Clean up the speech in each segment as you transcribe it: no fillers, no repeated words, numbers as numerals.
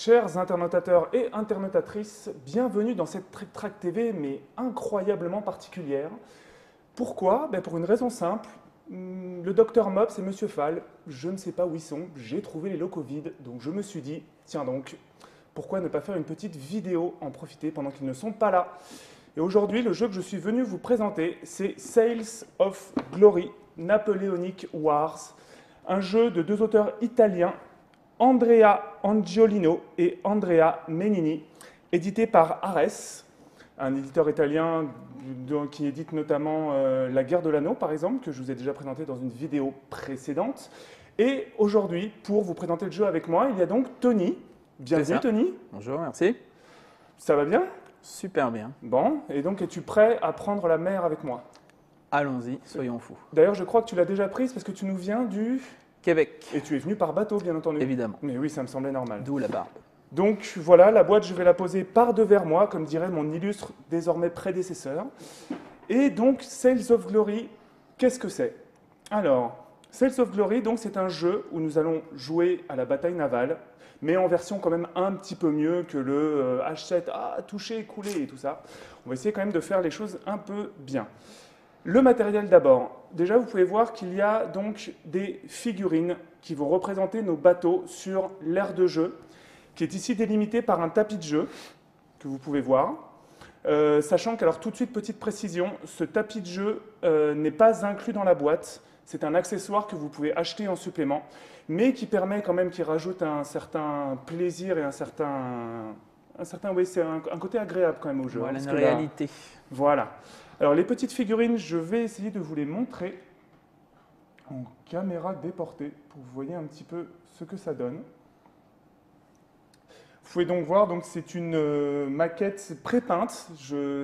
Chers internautateurs et internautatrices, bienvenue dans cette Trick Track TV, mais incroyablement particulière. Pourquoi? Pour une raison simple, le docteur Mops et Monsieur Fall, je ne sais pas où ils sont, j'ai trouvé les locaux vides, donc je me suis dit, tiens donc, pourquoi ne pas faire une petite vidéo, en profiter pendant qu'ils ne sont pas là? Et aujourd'hui, le jeu que je suis venu vous présenter, c'est Sails of Glory, Napoleonic Wars, un jeu de deux auteurs italiens, Andrea Angiolino et Andrea Menini, édité par Ares, un éditeur italien qui édite notamment La Guerre de l'Anneau, par exemple, que je vous ai déjà présenté dans une vidéo précédente. Et aujourd'hui, pour vous présenter le jeu avec moi, il y a donc Tony. Bienvenue Tony. Bonjour, merci. Ça va bien? Super bien. Bon, et donc es-tu prêt à prendre la mer avec moi? Allons-y, soyons fous. D'ailleurs, je crois que tu l'as déjà prise parce que tu nous viens du... Québec. Et tu es venu par bateau, bien entendu. Évidemment. Mais oui, ça me semblait normal. D'où la barbe. Donc voilà, la boîte, je vais la poser par devers moi, comme dirait mon illustre désormais prédécesseur. Et donc, Sails of Glory, qu'est-ce que c'est? Alors, Sails of Glory, donc c'est un jeu où nous allons jouer à la bataille navale, mais en version quand même un petit peu mieux que le H7, toucher, couler et tout ça. On va essayer quand même de faire les choses un peu bien. Le matériel d'abord. Déjà, vous pouvez voir qu'il y a donc des figurines qui vont représenter nos bateaux sur l'aire de jeu, qui est ici délimité par un tapis de jeu que vous pouvez voir. Sachant qu'alors tout de suite, petite précision, ce tapis de jeu n'est pas inclus dans la boîte. C'est un accessoire que vous pouvez acheter en supplément, mais qui permet quand même, qui rajoute un certain plaisir et un certain oui, c'est un côté agréable quand même au jeu. Voilà une réalité. Voilà. Alors les petites figurines, je vais essayer de vous les montrer en caméra déportée pour que vous voyez un petit peu ce que ça donne. Vous pouvez donc voir, c'est une maquette pré-peinte,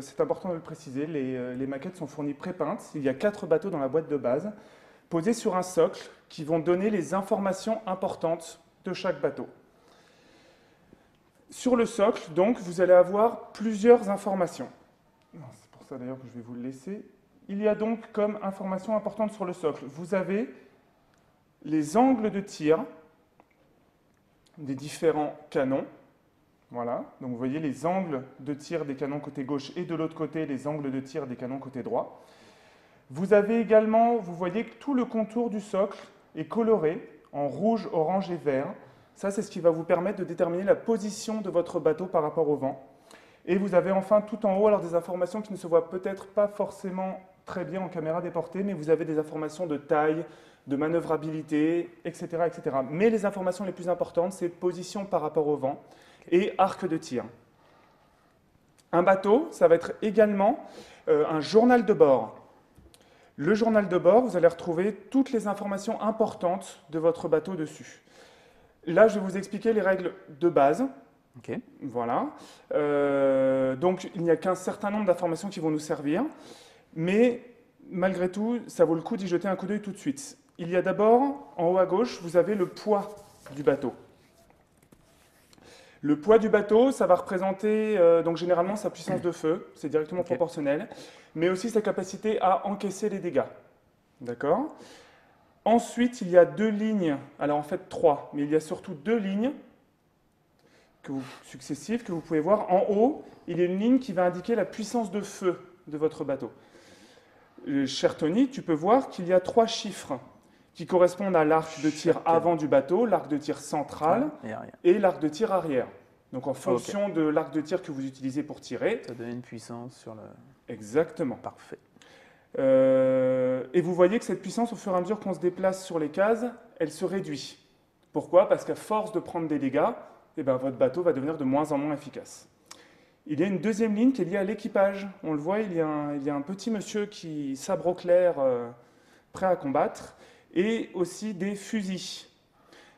c'est important de le préciser, les maquettes sont fournies pré-peintes. Il y a 4 bateaux dans la boîte de base, posés sur un socle qui vont donner les informations importantes de chaque bateau. Sur le socle, donc, vous allez avoir plusieurs informations. C'est pour ça d'ailleurs que je vais vous le laisser. Il y a donc comme information importante sur le socle, vous avez les angles de tir des différents canons. Voilà, donc vous voyez les angles de tir des canons côté gauche et de l'autre côté les angles de tir des canons côté droit. Vous avez également, vous voyez que tout le contour du socle est coloré en rouge, orange et vert. Ça, c'est ce qui va vous permettre de déterminer la position de votre bateau par rapport au vent. Et vous avez enfin tout en haut alors des informations qui ne se voient peut-être pas forcément très bien en caméra déportée, mais vous avez des informations de taille, de manœuvrabilité, etc., etc. Mais les informations les plus importantes, c'est position par rapport au vent et arc de tir. Un bateau, ça va être également un journal de bord. Le journal de bord, vous allez retrouver toutes les informations importantes de votre bateau dessus. Là, je vais vous expliquer les règles de base. Okay. Voilà. Donc, il n'y a qu'un certain nombre d'informations qui vont nous servir, mais malgré tout, ça vaut le coup d'y jeter un coup d'œil tout de suite. Il y a d'abord, en haut à gauche, vous avez le poids du bateau. Le poids du bateau, ça va représenter donc généralement sa puissance de feu, c'est directement proportionnel, mais aussi sa capacité à encaisser les dégâts. D'accord? Ensuite, il y a 2 lignes, alors en fait 3, mais il y a surtout 2 lignes successives que vous pouvez voir. En haut, il y a une ligne qui va indiquer la puissance de feu de votre bateau. Cher Tony, tu peux voir qu'il y a 3 chiffres qui correspondent à l'arc de tir avant du bateau, l'arc de tir central et l'arc de tir arrière. Donc en fonction de l'arc de tir que vous utilisez pour tirer. Ça donne une puissance sur le... Exactement. Parfait. Et vous voyez que cette puissance, au fur et à mesure qu'on se déplace sur les cases, elle se réduit. Pourquoi? Parce qu'à force de prendre des dégâts, votre bateau va devenir de moins en moins efficace. Il y a une deuxième ligne qui est liée à l'équipage. On le voit, il y a un petit monsieur qui sabre au clair, prêt à combattre, et aussi des fusils.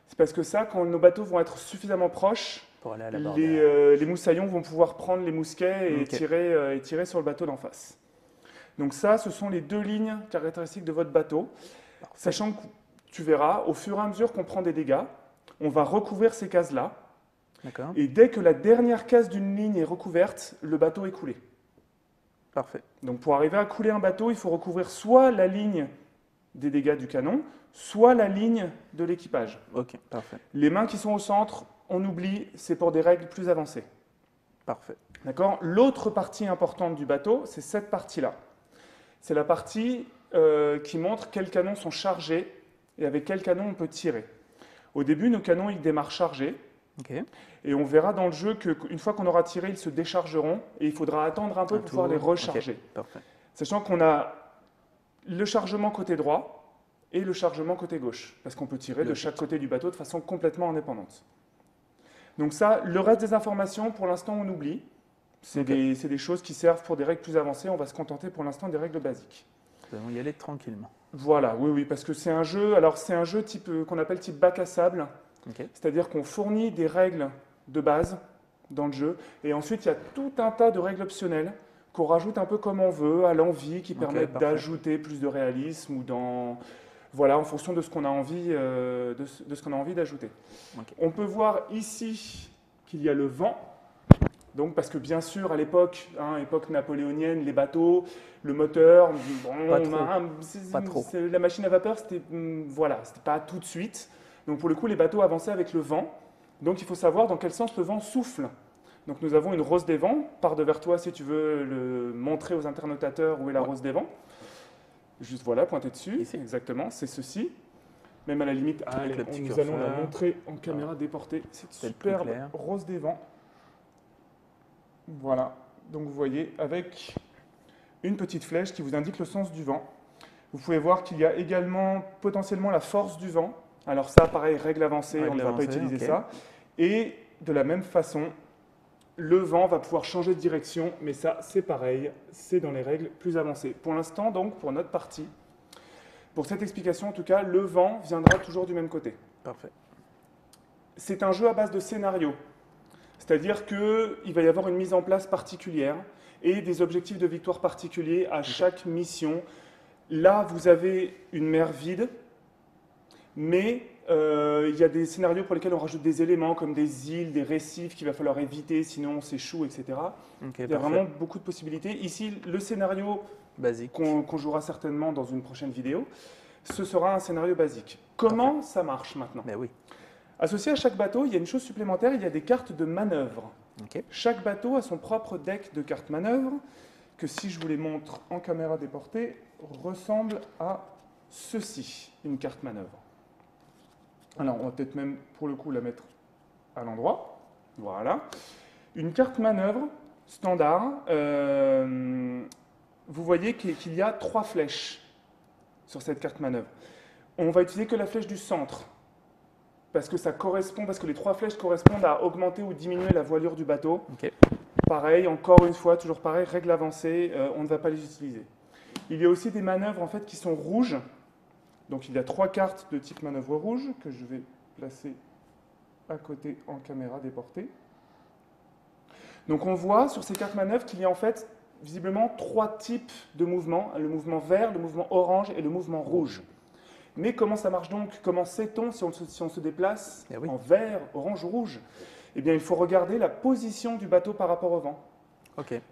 C'est parce que ça, quand nos bateaux vont être suffisamment proches, les moussaillons vont pouvoir prendre les mousquets et tirer sur le bateau d'en face. Donc ça, ce sont les 2 lignes caractéristiques de votre bateau. Parfait. Sachant que tu verras, au fur et à mesure qu'on prend des dégâts, on va recouvrir ces cases-là. Et dès que la dernière case d'une ligne est recouverte, le bateau est coulé. Parfait. Donc pour arriver à couler un bateau, il faut recouvrir soit la ligne des dégâts du canon, soit la ligne de l'équipage. Ok, parfait. Les mains qui sont au centre, on oublie, c'est pour des règles plus avancées. Parfait. D'accord? L'autre partie importante du bateau, c'est cette partie-là. C'est la partie qui montre quels canons sont chargés et avec quels canons on peut tirer. Au début, nos canons, ils démarrent chargés. Ok. Et on verra dans le jeu qu'une fois qu'on aura tiré, ils se déchargeront et il faudra attendre un peu pour pouvoir les recharger. Ok, parfait. Sachant qu'on a le chargement côté droit et le chargement côté gauche, parce qu'on peut tirer de chaque côté du bateau de façon complètement indépendante. Donc ça, le reste des informations, pour l'instant, on oublie. C'est des choses qui servent pour des règles plus avancées. On va se contenter pour l'instant des règles basiques. Nous allons y aller tranquillement. Voilà, oui, parce que c'est un jeu. Alors c'est un jeu type qu'on appelle type bac à sable, c'est-à-dire qu'on fournit des règles de base dans le jeu, et ensuite il y a tout un tas de règles optionnelles qu'on rajoute un peu comme on veut, à l'envie, qui permettent d'ajouter plus de réalisme ou voilà, en fonction de ce qu'on a envie, de ce qu'on a envie d'ajouter. On peut voir ici qu'il y a le vent. Donc, parce que bien sûr, à l'époque, époque napoléonienne, les bateaux, le moteur, pas trop. La machine à vapeur, c'était c'était pas tout de suite. Donc, pour le coup, les bateaux avançaient avec le vent. Donc, il faut savoir dans quel sens le vent souffle. Donc, nous avons une rose des vents. Pars devers toi si tu veux le montrer aux internotateurs où est la rose des vents. Juste voilà, pointer dessus. Ici. Exactement, c'est ceci. Même à la limite, nous allons la montrer en caméra déportée. Cette superbe rose des vents. Voilà, donc vous voyez, avec une petite flèche qui vous indique le sens du vent. Vous pouvez voir qu'il y a également potentiellement la force du vent. Alors ça, pareil, règle avancée, on ne va pas utiliser ça. Et de la même façon, le vent va pouvoir changer de direction, mais ça, c'est pareil, c'est dans les règles plus avancées. Pour l'instant, donc, pour notre partie, pour cette explication, en tout cas, le vent viendra toujours du même côté. Parfait. C'est un jeu à base de scénario. C'est-à-dire qu'il va y avoir une mise en place particulière et des objectifs de victoire particuliers à chaque mission. Là, vous avez une mer vide, mais il y a des scénarios pour lesquels on rajoute des éléments comme des îles, des récifs qu'il va falloir éviter, sinon on s'échoue, etc. Il y a vraiment beaucoup de possibilités. Ici, le scénario basique qu'on jouera certainement dans une prochaine vidéo, ce sera un scénario basique. Comment ça marche maintenant? Ben oui. Associé à chaque bateau, il y a une chose supplémentaire, il y a des cartes de manœuvre. Chaque bateau a son propre deck de cartes manœuvre, que si je vous les montre en caméra déportée, ressemble à ceci, une carte manœuvre. Alors, on va peut-être même, pour le coup, la mettre à l'endroit. Voilà. Une carte manœuvre standard, vous voyez qu'il y a 3 flèches sur cette carte manœuvre. On va utiliser que la flèche du centre, parce que les 3 flèches correspondent à augmenter ou diminuer la voilure du bateau. Pareil, encore une fois, toujours pareil, règle avancée, on ne va pas les utiliser. Il y a aussi des manœuvres en fait qui sont rouges. Donc il y a 3 cartes de type manœuvre rouge que je vais placer à côté en caméra déportée. Donc on voit sur ces cartes manœuvres qu'il y a en fait visiblement 3 types de mouvements, le mouvement vert, le mouvement orange et le mouvement rouge. Mais comment ça marche donc? Comment sait-on si on se déplace en vert, orange ou rouge? Eh bien, il faut regarder la position du bateau par rapport au vent.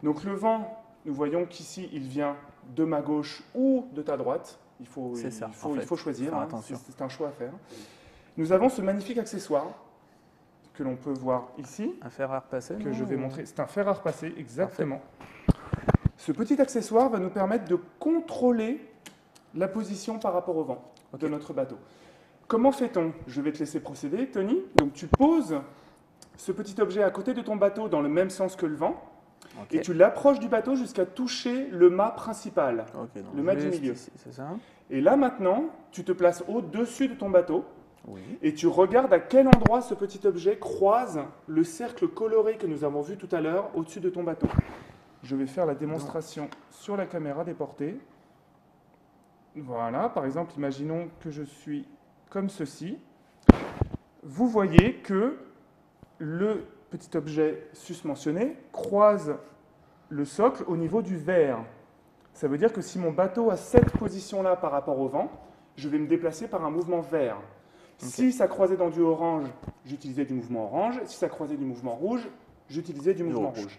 Donc le vent, nous voyons qu'ici, il vient de ma gauche ou de ta droite. Il faut choisir, c'est un choix à faire. Nous avons ce magnifique accessoire que l'on peut voir ici. Un fer à repasser. Que je vais montrer. C'est un fer à repasser, exactement. Ce petit accessoire va nous permettre de contrôler la position par rapport au vent de notre bateau. Comment fait-on? Je vais te laisser procéder, Tony. Donc tu poses ce petit objet à côté de ton bateau dans le même sens que le vent, et tu l'approches du bateau jusqu'à toucher le mât principal, le mât du milieu. Et là maintenant, tu te places au-dessus de ton bateau, et tu regardes à quel endroit ce petit objet croise le cercle coloré que nous avons vu tout à l'heure au-dessus de ton bateau. Je vais faire la démonstration sur la caméra déportée. Voilà, par exemple, imaginons que je suis comme ceci. Vous voyez que le petit objet susmentionné croise le socle au niveau du vert. Ça veut dire que si mon bateau a cette position-là par rapport au vent, je vais me déplacer par un mouvement vert. Si ça croisait dans du orange, j'utilisais du mouvement orange. Si ça croisait du mouvement rouge, j'utilisais du mouvement rouge.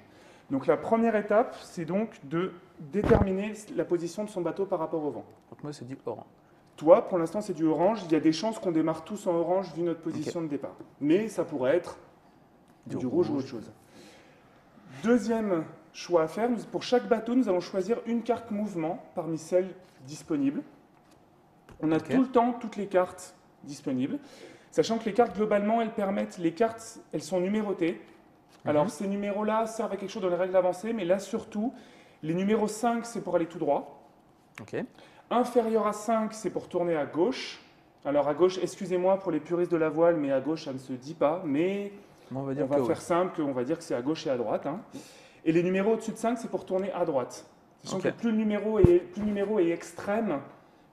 Donc la première étape, c'est donc de déterminer la position de son bateau par rapport au vent. Donc moi, c'est du orange. Toi, pour l'instant, c'est du orange. Il y a des chances qu'on démarre tous en orange vu notre position de départ. Mais ça pourrait être du rouge ou autre chose. Deuxième choix à faire, pour chaque bateau, nous allons choisir une carte mouvement parmi celles disponibles. On a tout le temps toutes les cartes disponibles, sachant que les cartes, globalement, les cartes, elles sont numérotées. Alors, ces numéros-là servent à quelque chose dans les règles avancées, mais là, surtout, les numéros 5, c'est pour aller tout droit. Inférieur à 5, c'est pour tourner à gauche. Alors, à gauche, excusez-moi pour les puristes de la voile, mais à gauche, ça ne se dit pas, mais on va faire simple, on va dire que c'est à gauche et à droite. Hein. Et les numéros au-dessus de 5, c'est pour tourner à droite. Sachant que plus le numéro est extrême,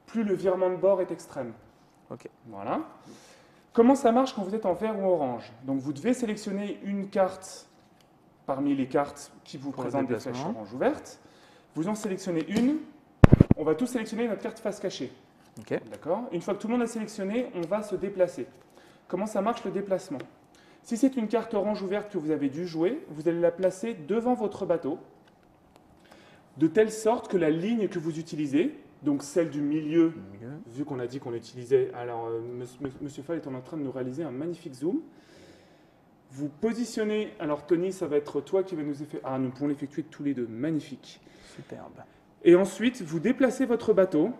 plus le virement de bord est extrême. Voilà. Comment ça marche quand vous êtes en vert ou orange? Donc vous devez sélectionner une carte parmi les cartes qui vous présentent des flèches orange ou vertes. Vous en sélectionnez une. On va tous sélectionner notre carte face cachée. D'accord. Une fois que tout le monde a sélectionné, on va se déplacer. Comment ça marche le déplacement? Si c'est une carte orange ou verte que vous avez dû jouer, vous allez la placer devant votre bateau, de telle sorte que la ligne que vous utilisez, donc celle du milieu, vu qu'on a dit qu'on utilisait, alors Monsieur Fall est en train de nous réaliser un magnifique zoom. Vous positionnez, alors Tony, ça va être toi qui va nous effectuer, nous pouvons l'effectuer tous les deux, magnifique. Superbe. Et ensuite, vous déplacez votre bateau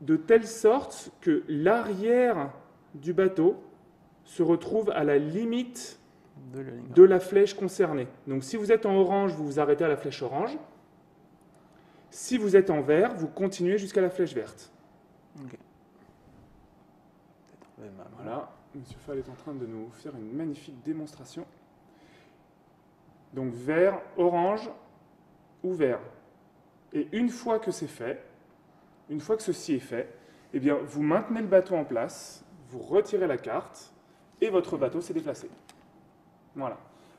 de telle sorte que l'arrière du bateau se retrouve à la limite de la flèche concernée. Donc si vous êtes en orange, vous vous arrêtez à la flèche orange. Si vous êtes en vert, vous continuez jusqu'à la flèche verte. Voilà, Monsieur Fall est en train de nous faire une magnifique démonstration. Donc vert, orange ou vert. Et une fois que c'est fait, une fois que ceci est fait, eh bien, vous maintenez le bateau en place, vous retirez la carte, et votre bateau s'est déplacé. Voilà.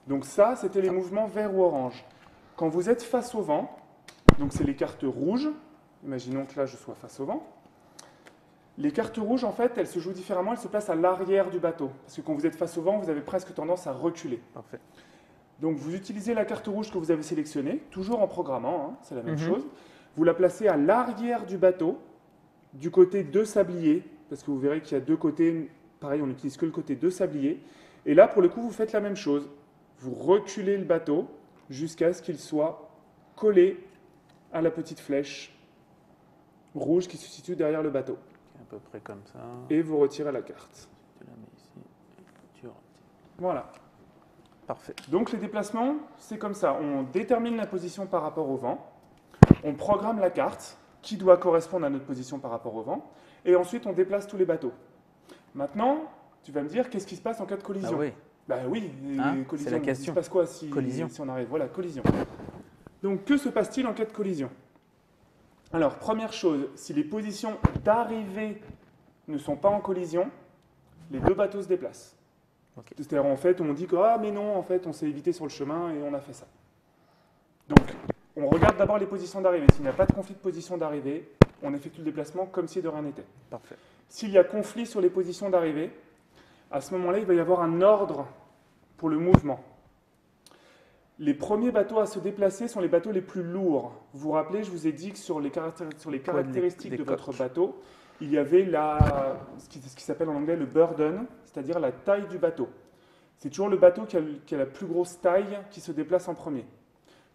Donc ça, c'était les mouvements vert ou orange. Quand vous êtes face au vent, donc c'est les cartes rouges, imaginons que là je sois face au vent, les cartes rouges, en fait, elles se jouent différemment, elles se placent à l'arrière du bateau. Parce que quand vous êtes face au vent, vous avez presque tendance à reculer. Parfait. Donc vous utilisez la carte rouge que vous avez sélectionnée, toujours en programmant, hein, c'est la même chose. Vous la placez à l'arrière du bateau, du côté de sablier, parce que vous verrez qu'il y a deux côtés. Pareil, on n'utilise que le côté de sablier. Et là, pour le coup, vous faites la même chose. Vous reculez le bateau jusqu'à ce qu'il soit collé à la petite flèche rouge qui se situe derrière le bateau. À peu près comme ça. Et vous retirez la carte. Tu la mets ici et tu retires. Voilà. Parfait. Donc les déplacements, c'est comme ça. On détermine la position par rapport au vent. On programme la carte qui doit correspondre à notre position par rapport au vent. Et ensuite, on déplace tous les bateaux. Maintenant, tu vas me dire, qu'est-ce qui se passe en cas de collision? Ah oui. Ben oui, c'est la question. Il se passe quoi si on arrive? Voilà, collision. Donc, que se passe-t-il en cas de collision? Alors, première chose, si les positions d'arrivée ne sont pas en collision, les deux bateaux se déplacent. C'est-à-dire, en fait, on dit que, mais non, en fait, on s'est évité sur le chemin et on a fait ça. Donc, on regarde d'abord les positions d'arrivée. S'il n'y a pas de conflit de position d'arrivée, on effectue le déplacement comme si de rien n'était. Parfait. S'il y a conflit sur les positions d'arrivée, à ce moment-là, il va y avoir un ordre pour le mouvement. Les premiers bateaux à se déplacer sont les bateaux les plus lourds. Vous vous rappelez, je vous ai dit que sur les caractéristiques de votre bateau, il y avait ce qui s'appelle en anglais le burden, c'est-à-dire la taille du bateau. C'est toujours le bateau qui a la plus grosse taille qui se déplace en premier.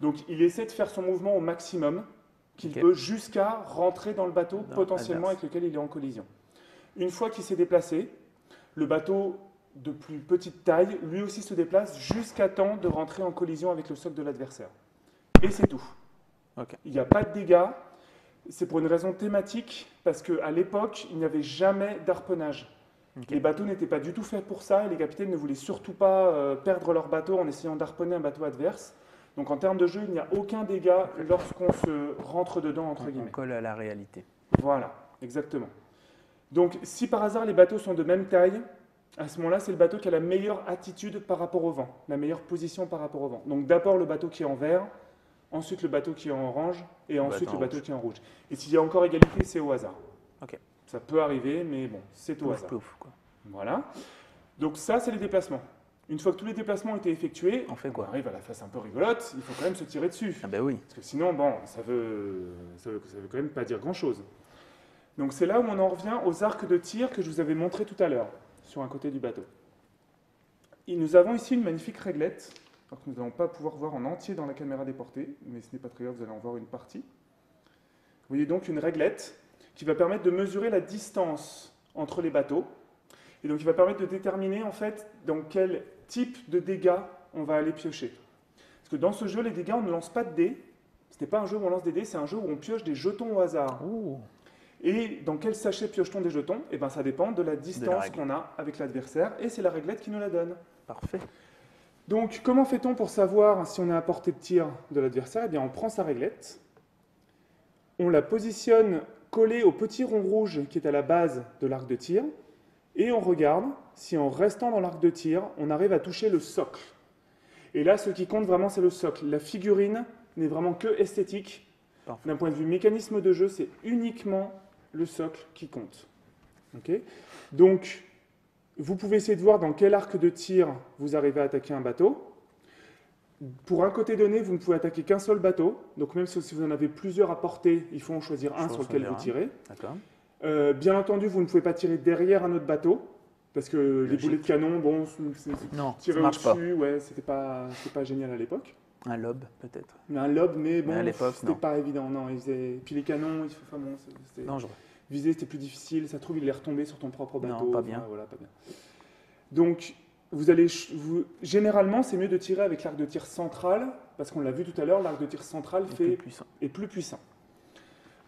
Donc il essaie de faire son mouvement au maximum qu'il peut jusqu'à rentrer dans le bateau potentiellement avec lequel il est en collision. Une fois qu'il s'est déplacé, le bateau de plus petite taille, lui aussi se déplace jusqu'à temps de rentrer en collision avec le socle de l'adversaire. Et c'est tout. Il n'y a pas de dégâts. C'est pour une raison thématique, parce qu'à l'époque, il n'y avait jamais d'harponnage. Les bateaux n'étaient pas du tout faits pour ça, et les capitaines ne voulaient surtout pas perdre leur bateau en essayant d'harponner un bateau adverse. Donc en termes de jeu, il n'y a aucun dégât lorsqu'on se rentre dedans, entre guillemets. On colle à la réalité. Voilà, exactement. Donc si par hasard les bateaux sont de même taille, à ce moment-là, c'est le bateau qui a la meilleure attitude par rapport au vent, la meilleure position par rapport au vent. Donc d'abord le bateau qui est en vert, ensuite le bateau qui est en orange, et ensuite le bateau qui est en rouge. Et s'il y a encore égalité, c'est au hasard. Ça peut arriver, mais bon, c'est au hasard. Plouf, quoi. Voilà. Donc ça, c'est les déplacements. Une fois que tous les déplacements ont été effectués, on fait quoi? On arrive à la phase un peu rigolote, il faut quand même se tirer dessus. Ah ben oui. Parce que sinon, bon, ça veut quand même pas dire grand-chose. Donc c'est là où on en revient aux arcs de tir que je vous avais montré tout à l'heure, sur un côté du bateau. Et nous avons ici une magnifique réglette, alors que nous n'allons pas pouvoir voir en entier dans la caméra déportée, mais ce n'est pas très grave, vous allez en voir une partie. Vous voyez donc une réglette qui va permettre de mesurer la distance entre les bateaux, et donc il va permettre de déterminer en fait dans quel type de dégâts on va aller piocher. Parce que dans ce jeu, les dégâts, on ne lance pas de dés. Ce n'est pas un jeu où on lance des dés, c'est un jeu où on pioche des jetons au hasard. Ouh. Et dans quel sachet pioche-t-on des jetons? Eh bien, ça dépend de la distance qu'on a avec l'adversaire, et c'est la réglette qui nous la donne. Parfait. Donc, comment fait-on pour savoir si on est à portée de tir de l'adversaire? Eh bien, on prend sa réglette, on la positionne collée au petit rond rouge qui est à la base de l'arc de tir, et on regarde si en restant dans l'arc de tir, on arrive à toucher le socle. Et là, ce qui compte vraiment, c'est le socle. La figurine n'est vraiment que esthétique. D'un point de vue mécanisme de jeu, c'est uniquement le socle qui compte. Okay. Donc, vous pouvez essayer de voir dans quel arc de tir vous arrivez à attaquer un bateau. Pour un côté donné, vous ne pouvez attaquer qu'un seul bateau. Donc, même si vous en avez plusieurs à porter, il faut en choisir un sur lequel vous tirez. Bien entendu, vous ne pouvez pas tirer derrière un autre bateau. Parce que les boulets de canon, bon, tirer au-dessus, ouais, c'était pas génial à l'époque. Un lobe, peut-être. Un lobe, mais bon, c'était pas évident. Non, puis les canons, c'était dangereux. Viser, c'était plus difficile. Ça se trouve, il est retombé sur ton propre bateau. Non, pas bien. Voilà, pas bien. Donc, généralement, c'est mieux de tirer avec l'arc de tir central, parce qu'on l'a vu tout à l'heure, l'arc de tir central est plus puissant.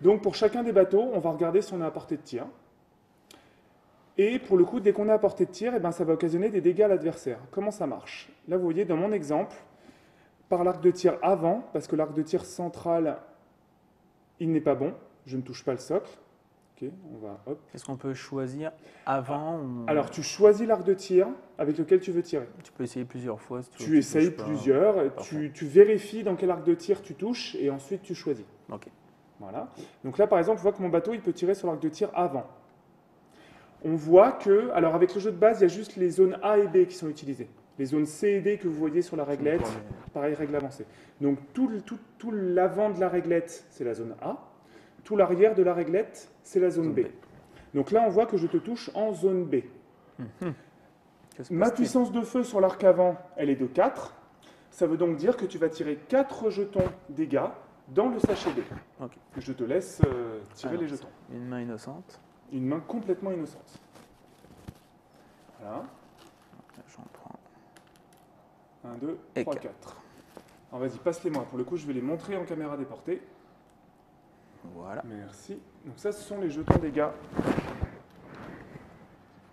Donc, pour chacun des bateaux, on va regarder si on est à portée de tir. Et pour le coup, dès qu'on est à portée de tir, eh ben, ça va occasionner des dégâts à l'adversaire. Comment ça marche? Là, vous voyez, dans mon exemple, par l'arc de tir avant, parce que l'arc de tir central, il n'est pas bon, je ne touche pas le socle. Ok, on va, hop. Est-ce qu'on peut choisir avant Alors, tu choisis l'arc de tir avec lequel tu veux tirer. Tu peux essayer plusieurs fois. Si tu essayes plusieurs, tu vérifies dans quel arc de tir tu touches, et ensuite tu choisis. Ok. Voilà. Donc là, par exemple, on voit que mon bateau, il peut tirer sur l'arc de tir avant. On voit que, alors avec le jeu de base, il y a juste les zones A et B qui sont utilisées. Les zones C et D que vous voyez sur la réglette, pareil, règle avancée. Donc tout l'avant de la réglette, c'est la zone A. Tout l'arrière de la réglette, c'est la zone B. Donc là, on voit que je te touche en zone B. Ma puissance de feu sur l'arc avant, elle est de 4. Ça veut donc dire que tu vas tirer 4 jetons dégâts dans le sachet B. Okay. Je te laisse tirer les jetons. Une main innocente. Une main complètement innocente. Voilà. J'en prends. 1, 2, 3, 4. Alors vas-y, passe-les-moi. Pour le coup, je vais les montrer en caméra déportée. Voilà. Merci. Donc ça, ce sont les jetons dégâts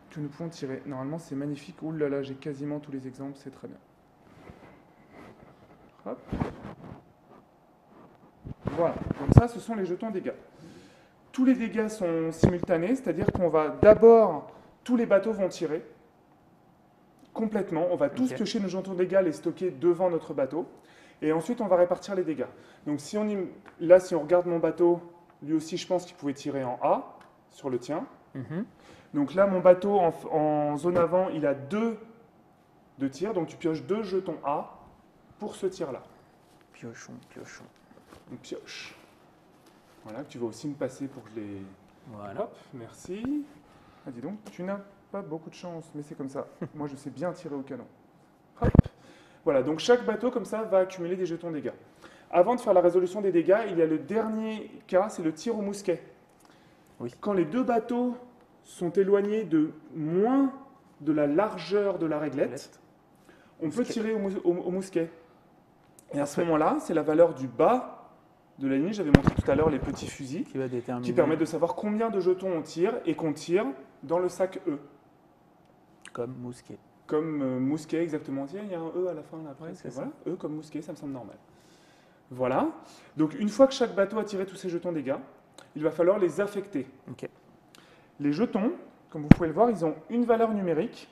que nous pouvons tirer. Normalement, c'est magnifique. Ouh là là, j'ai quasiment tous les exemples. C'est très bien. Hop. Voilà. Donc ça, ce sont les jetons dégâts. Tous les dégâts sont simultanés, c'est-à-dire qu'on va d'abord, tous les bateaux vont tirer complètement. On va tous piocher nos jetons dégâts, les stocker devant notre bateau. Et ensuite, on va répartir les dégâts. Donc là, si on regarde mon bateau, lui aussi, je pense qu'il pouvait tirer en A sur le tien. Donc là, mon bateau, en zone avant, il a 2 de tir. Donc tu pioches 2 jetons A pour ce tir-là. Piochons, piochons. On pioche. Voilà, tu vas aussi me passer pour que je les... Voilà. Hop, merci. Ah, dis donc, tu n'as pas beaucoup de chance, mais c'est comme ça. Moi, je sais bien tirer au canon. Hop. Voilà, donc chaque bateau, comme ça, va accumuler des jetons dégâts. Avant de faire la résolution des dégâts, il y a le dernier cas, c'est le tir au mousquet. Oui. Quand les 2 bateaux sont éloignés de moins de la largeur de la réglette, on peut tirer au mousquet. Et à ce moment-là, c'est la valeur du bas de la ligne. J'avais montré tout à l'heure les petits fusils qui permettent de savoir combien de jetons on tire et qu'on tire dans le sac E. Comme mousquet. Comme mousquet, exactement. Il y a un E à la fin, là, après. Voilà, E comme mousquet, ça me semble normal. Voilà. Donc, une fois que chaque bateau a tiré tous ses jetons dégâts, il va falloir les affecter. Okay. Les jetons, comme vous pouvez le voir, ils ont une valeur numérique,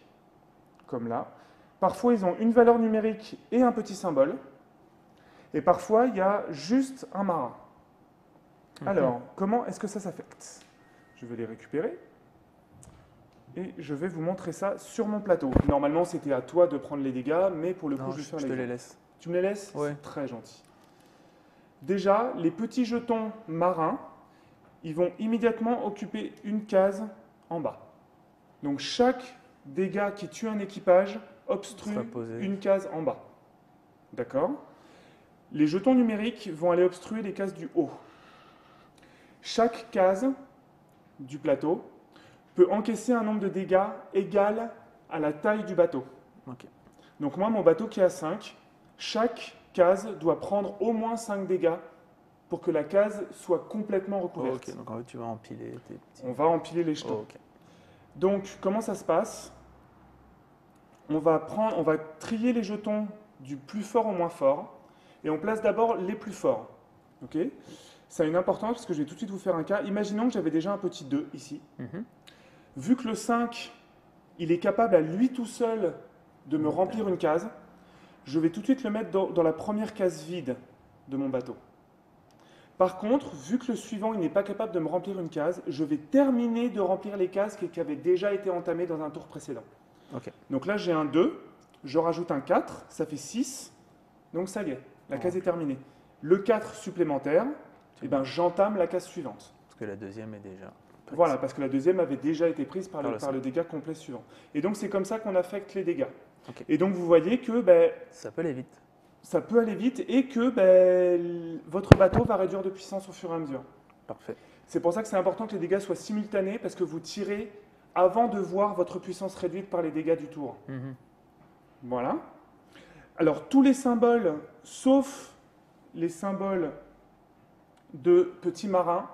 comme là. Parfois, ils ont une valeur numérique et un petit symbole. Et parfois, il y a juste un marin. Alors, comment est-ce que ça s'affecte? Je vais les récupérer. Et je vais vous montrer ça sur mon plateau. Normalement, c'était à toi de prendre les dégâts, mais pour le coup, je te les laisse. Tu me les laisses? Ouais. C'est très gentil. Déjà, les petits jetons marins, ils vont immédiatement occuper une case en bas. Donc chaque dégât qui tue un équipage obstrue Sera posé. une case en bas. D'accord? Les jetons numériques vont aller obstruer les cases du haut. Chaque case du plateau peut encaisser un nombre de dégâts égal à la taille du bateau. Ok. Donc moi, mon bateau qui a 5, chaque case doit prendre au moins 5 dégâts pour que la case soit complètement recouverte. Ok, donc en fait, tu vas empiler tes petits. On va empiler les jetons. Ok. Donc, comment ça se passe? On va trier les jetons du plus fort au moins fort, et on place d'abord les plus forts. Ok? Ça a une importance parce que je vais tout de suite vous faire un cas. Imaginons que j'avais déjà un petit 2 ici. Mhm. Vu que le 5, il est capable à lui tout seul de me remplir une case, je vais tout de suite le mettre dans la première case vide de mon bateau. Par contre, vu que le suivant il n'est pas capable de me remplir une case, je vais terminer de remplir les cases qui avaient déjà été entamées dans un tour précédent. Ok. Donc là, j'ai un 2, je rajoute un 4, ça fait 6, donc ça y est, la case est terminée. Le 4 supplémentaire, eh ben, j'entame la case suivante. Parce que la deuxième est déjà prise. Voilà, parce que la deuxième avait déjà été prise par Par le le dégât complet suivant. Et donc, c'est comme ça qu'on affecte les dégâts. Ok. Et donc, vous voyez que ben, Ça peut aller vite. ça peut aller vite et que ben, votre bateau va réduire de puissance au fur et à mesure. Parfait. C'est pour ça que c'est important que les dégâts soient simultanés, parce que vous tirez avant de voir votre puissance réduite par les dégâts du tour. Mhm. Voilà. Alors, tous les symboles, sauf les symboles de petits marins,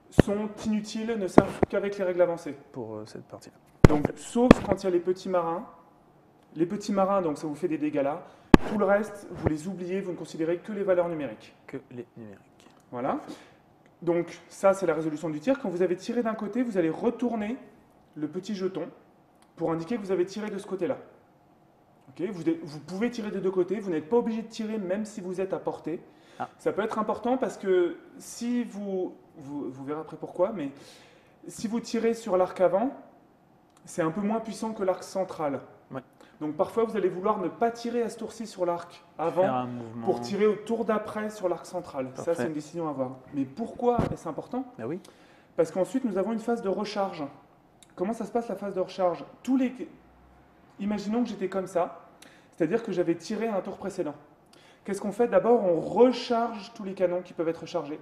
sont inutiles, ne servent qu'avec les règles avancées. Pour cette partie-là. Donc, sauf quand il y a les petits marins. Les petits marins, donc ça vous fait des dégâts là. Tout le reste, vous les oubliez, vous ne considérez que les valeurs numériques. Que les numériques. Voilà. Donc, ça, c'est la résolution du tir. Quand vous avez tiré d'un côté, vous allez retourner le petit jeton pour indiquer que vous avez tiré de ce côté-là. Ok, vous pouvez tirer des deux côtés, vous n'êtes pas obligé de tirer même si vous êtes à portée. Ah. Ça peut être important parce que si vous verrez après pourquoi, mais si vous tirez sur l'arc avant, c'est un peu moins puissant que l'arc central. Ouais. Donc parfois vous allez vouloir ne pas tirer à ce tour-ci sur l'arc Faire avant un mouvement. pour tirer au tour d'après sur l'arc central. Ça, Parfait. c'est une décision à avoir. Mais pourquoi est-ce important? Ah oui. Parce qu'ensuite, nous avons une phase de recharge. Comment ça se passe, la phase de recharge? Imaginons que j'étais comme ça, c'est-à-dire que j'avais tiré à un tour précédent. Qu'est-ce qu'on fait? D'abord, on recharge tous les canons qui peuvent être chargés.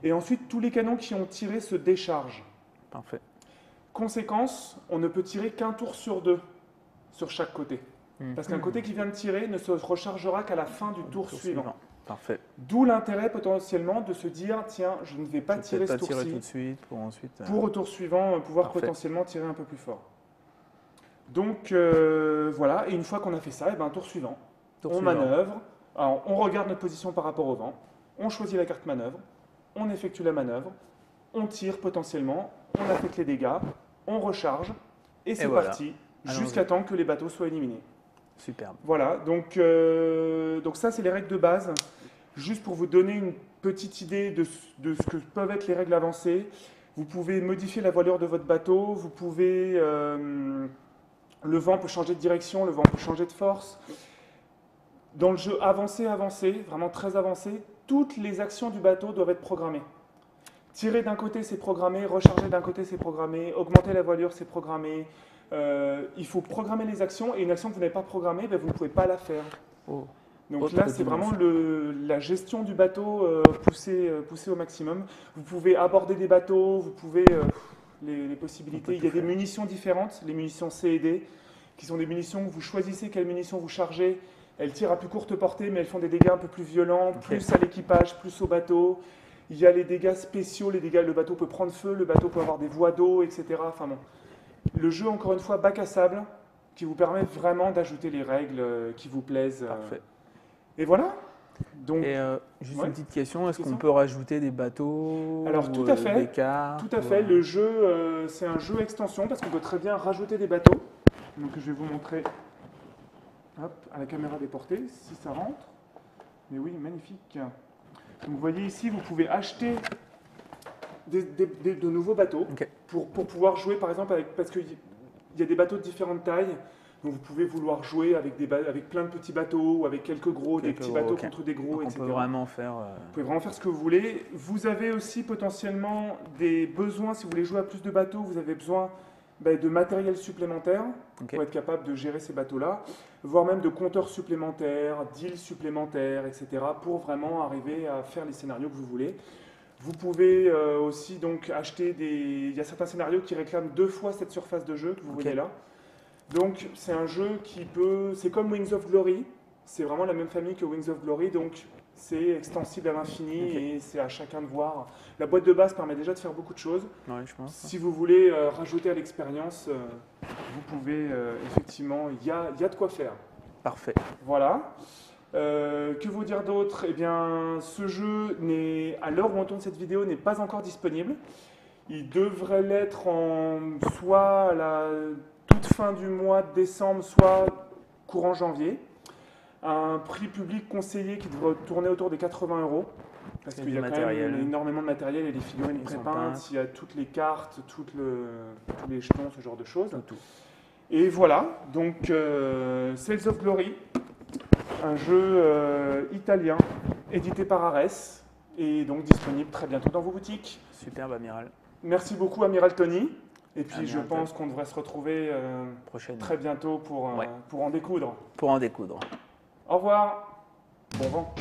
Et ensuite, tous les canons qui ont tiré se déchargent. Parfait. Conséquence, on ne peut tirer qu'un tour sur 2 sur chaque côté. Parce qu'un côté qui vient de tirer ne se rechargera qu'à la fin du tour suivant. Parfait. D'où l'intérêt potentiellement de se dire, tiens, je ne vais pas Je vais tirer ce peut-être pas tirer tour-ci tout de suite pour ensuite. pour au tour suivant pouvoir Parfait. potentiellement tirer un peu plus fort. Donc voilà, et une fois qu'on a fait ça, et ben, tour suivant, Tour on suivant. manœuvre, alors, on regarde notre position par rapport au vent, on choisit la carte manœuvre, on effectue la manœuvre, on tire potentiellement, on affecte les dégâts, on recharge, et c'est voilà. parti, Allons-y. jusqu'à temps que les bateaux soient éliminés. Superbe. Voilà, donc ça c'est les règles de base. Juste pour vous donner une petite idée de ce que peuvent être les règles avancées, vous pouvez modifier la voilure de votre bateau, vous pouvez... le vent peut changer de direction, le vent peut changer de force. Dans le jeu avancé, vraiment très avancé, toutes les actions du bateau doivent être programmées. Tirer d'un côté, c'est programmé, recharger d'un côté, c'est programmé, augmenter la voilure, c'est programmé. Il faut programmer les actions, et une action que vous n'avez pas programmée, ben, vous ne pouvez pas la faire. Oh. Donc Autre là, c'est vraiment la gestion du bateau poussée au maximum. Vous pouvez aborder des bateaux, vous pouvez... les possibilités. Il y a des munitions différentes, les munitions C et D, qui sont des munitions où vous choisissez quelles munitions vous chargez. Elles tirent à plus courte portée, mais elles font des dégâts un peu plus violents, plus à l'équipage, plus au bateau. Il y a les dégâts spéciaux, le bateau peut prendre feu, le bateau peut avoir des voies d'eau, etc. Enfin bon. Le jeu, encore une fois, bac à sable, qui vous permet vraiment d'ajouter les règles qui vous plaisent. Parfait. Et voilà. Donc, Et juste ouais. une petite question, est-ce qu'on Question. peut rajouter des bateaux? Alors, tout ou, à fait. Des cartes, tout à fait. Le jeu, c'est un jeu extension parce qu'on peut très bien rajouter des bateaux. Donc, je vais vous montrer hop, à la caméra déportée si ça rentre. Mais oui, magnifique. Donc, vous voyez ici, vous pouvez acheter de nouveaux bateaux Ok. pour pouvoir jouer, par exemple, parce qu'il y a des bateaux de différentes tailles. Donc vous pouvez vouloir jouer avec, avec plein de petits bateaux ou avec quelques gros, des petits bateaux contre des gros, Donc on etc. peut vraiment faire... Vous pouvez vraiment faire ce que vous voulez. Vous avez aussi potentiellement des besoins, si vous voulez jouer à plus de bateaux, vous avez besoin de matériel supplémentaire pour être capable de gérer ces bateaux-là, voire même de compteurs supplémentaires, d'îles supplémentaires, etc. pour vraiment arriver à faire les scénarios que vous voulez. Vous pouvez aussi donc acheter des... Il y a certains scénarios qui réclament 2 fois cette surface de jeu que vous voyez là. Donc c'est un jeu qui peut... C'est comme Wings of Glory, c'est vraiment la même famille que Wings of Glory, donc c'est extensible à l'infini et c'est à chacun de voir. La boîte de base permet déjà de faire beaucoup de choses. Ouais, je pense. Si vous voulez rajouter à l'expérience, vous pouvez effectivement, il y a de quoi faire. Parfait. Voilà. Que vous dire d'autre? Eh bien, ce jeu, à l'heure où on tourne cette vidéo, n'est pas encore disponible. Il devrait l'être soit à la toute fin du mois de décembre, soit courant janvier. Un prix public conseillé qui devrait tourner autour des 80 €. Parce qu'il y a quand même énormément de matériel et des figurines prépeintes, il y a toutes les cartes, tous les jetons, ce genre de choses. Tout. Et voilà, donc Sails of Glory, un jeu italien édité par Ares et donc disponible très bientôt dans vos boutiques. Superbe, Amiral. Merci beaucoup, Amiral Tony. Et puis je pense qu'on devrait se retrouver très bientôt pour en découdre. Pour en découdre. Au revoir. Bon vent.